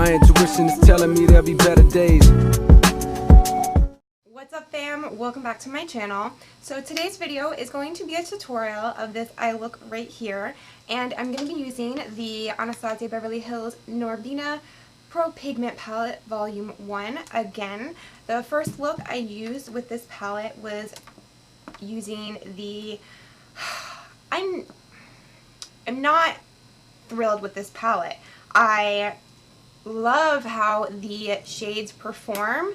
My intuition is telling me there'll be better days. What's up, fam? Welcome back to my channel. So today's video is going to be a tutorial of this eye look right here, and I'm going to be using the Anastasia Beverly Hills Norvina Pro Pigment Palette Volume 1 again. The first look I used with this palette was using the... I'm not thrilled with this palette. I love how the shades perform,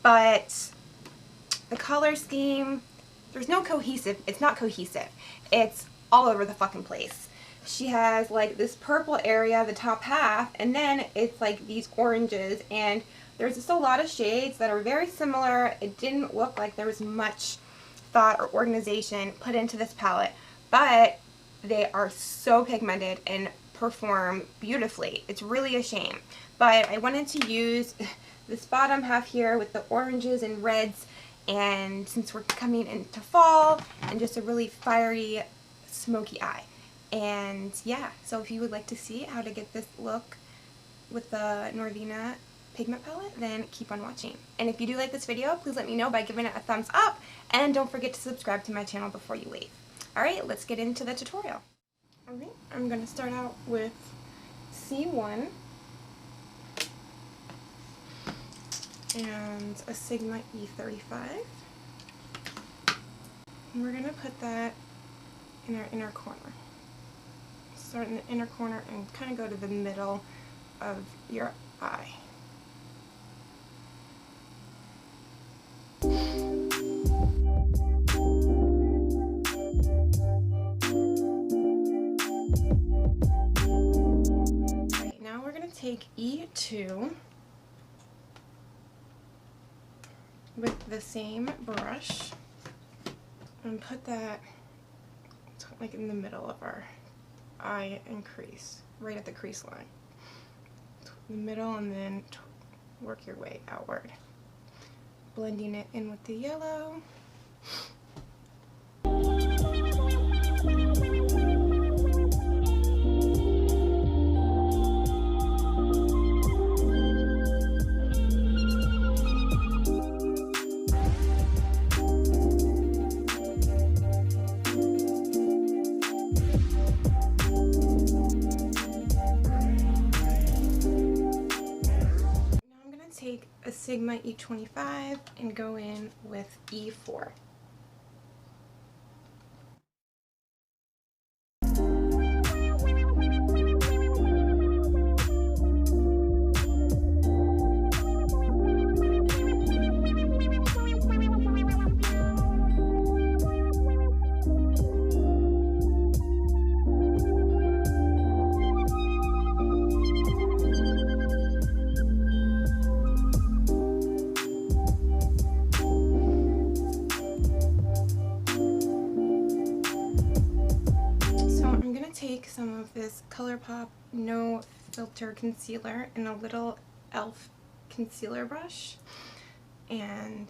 but the color scheme, there's no cohesive, it's not cohesive. It's all over the fucking place. She has like this purple area, the top half, and then it's like these oranges, and there's just a lot of shades that are very similar. It didn't look like there was much thought or organization put into this palette, but they are so pigmented and perform beautifully. It's really a shame. But I wanted to use this bottom half here with the oranges and reds, and since we're coming into fall, and just a really fiery, smoky eye. And yeah, so if you would like to see how to get this look with the Norvina pigment palette, then keep on watching. And if you do like this video, please let me know by giving it a thumbs up, and don't forget to subscribe to my channel before you leave. Alright, let's get into the tutorial. Alright, I'm going to start out with C1 and a Sigma E35. And we're going to put that in our inner corner. Start in the inner corner and kind of go to the middle of your eye. Right, now we're going to take E2 with the same brush and put that like in the middle of our eye and crease, right at the crease line. The middle, and then work your way outward. Blending it in with the yellow. Take a Sigma E25 and go in with E4. Take some of this ColourPop No Filter Concealer in a little e.l.f. concealer brush, and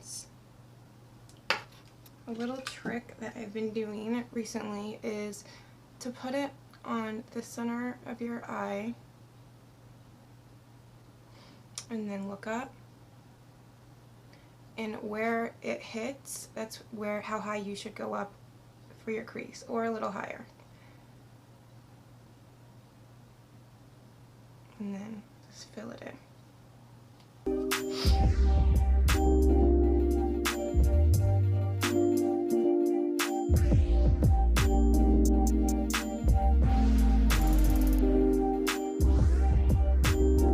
a little trick that I've been doing recently is to put it on the center of your eye and then look up, and where it hits, that's where how high you should go up for your crease, or a little higher. And then just fill it in.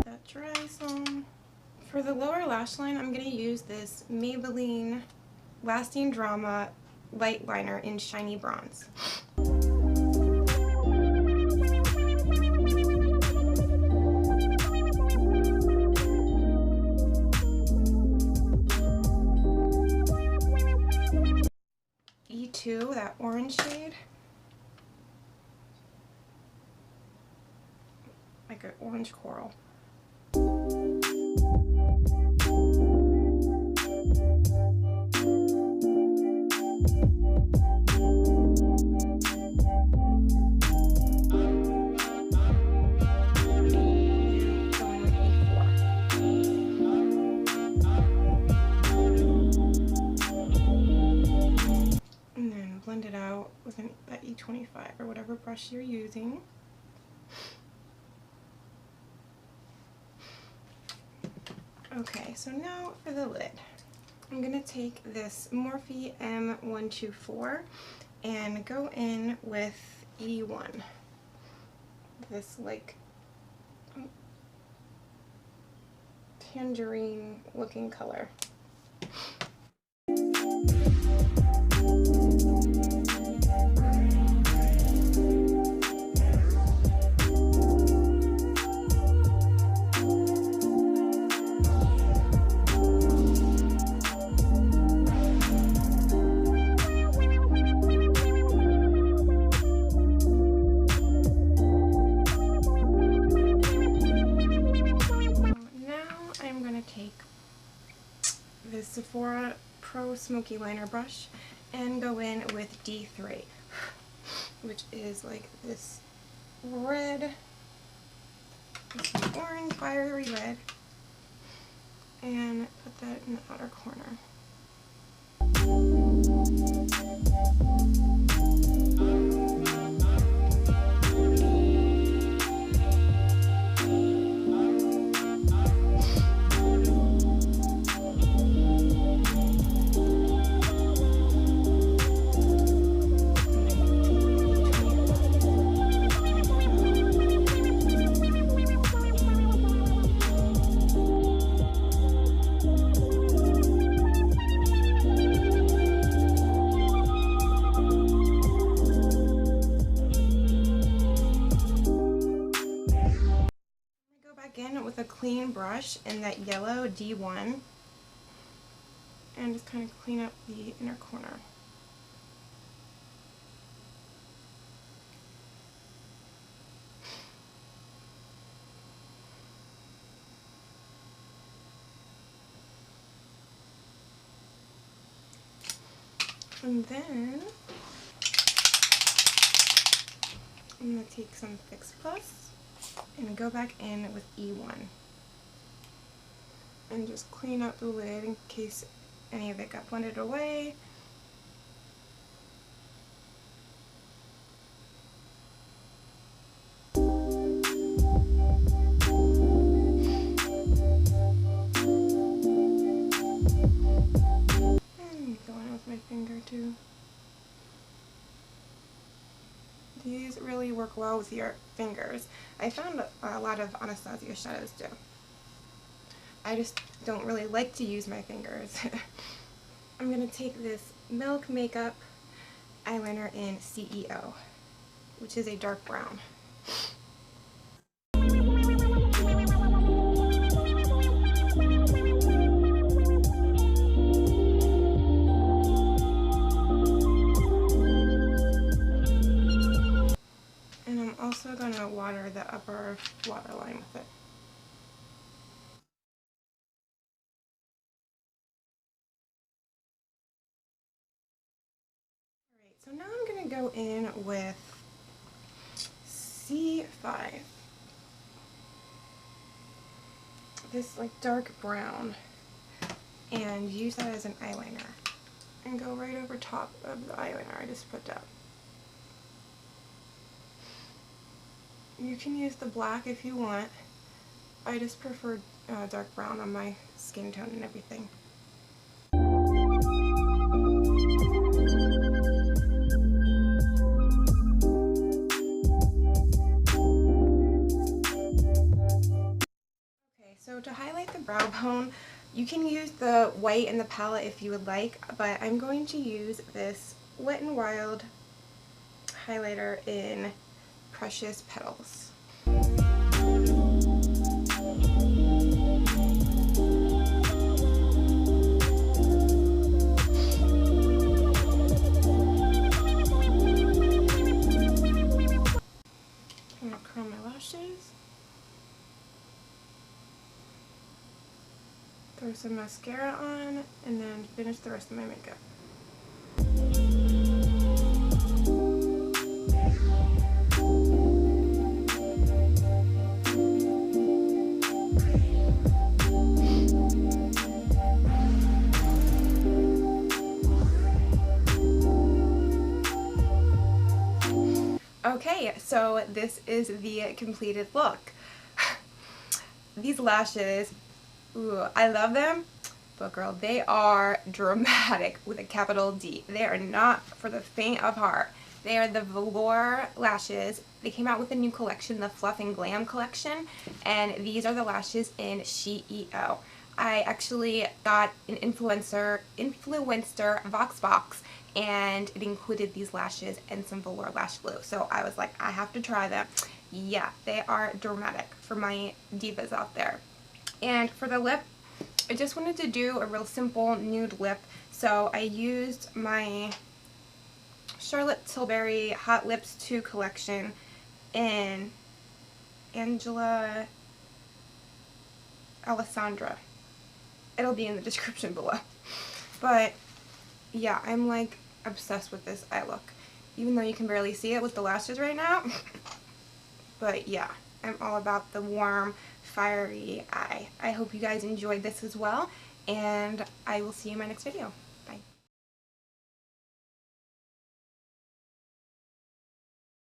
That dries some. For the lower lash line, I'm going to use this Maybelline Lasting Drama Light Liner in Shiny Bronze. E2, that orange shade, like an orange coral. Going with E4. brush you're using. Okay, so now for the lid. I'm going to take this Morphe M124 and go in with E1. This like tangerine looking color. Sephora Pro Smoky Liner brush and go in with D3, which is like this red, this orange fiery red, and put that in the outer corner. Again with a clean brush in that yellow D1 and just kind of clean up the inner corner. And then I'm going to take some Fix Plus and go back in with E1 and just clean up the lid in case any of it got blended away. And go in with my finger too. These really work well with your fingers. I found a lot of Anastasia shadows do. I just don't really like to use my fingers. I'm going to take this Milk Makeup eyeliner in C.E.O, which is a dark brown. Also going to water the upper waterline with it. Alright, so now I'm going to go in with C5. This like dark brown, and use that as an eyeliner. And go right over top of the eyeliner I just put down. You can use the black if you want. I just prefer dark brown on my skin tone and everything. Okay, so to highlight the brow bone, you can use the white in the palette if you would like, but I'm going to use this Wet n Wild highlighter in Precious Petals. I'm going to curl my lashes. Throw some mascara on, and then finish the rest of my makeup. Okay, so this is the completed look. These lashes, ooh, I love them, but girl, they are dramatic with a capital D. They are not for the faint of heart. They are the Velour lashes. They came out with a new collection, the Fluff and Glam collection, and these are the lashes in C.E.O. I actually got an influencer Vox box, and it included these lashes and some Velour lash glue. So I was like, I have to try them. Yeah, they are dramatic for my divas out there. And for the lip, I just wanted to do a real simple nude lip. So I used my Charlotte Tilbury Hot Lips 2 collection in Angela Alessandra. It'll be in the description below. But yeah, I'm like obsessed with this eye look, even though you can barely see it with the lashes right now. But yeah, I'm all about the warm, fiery eye. I hope you guys enjoyed this as well, and I will see you in my next video.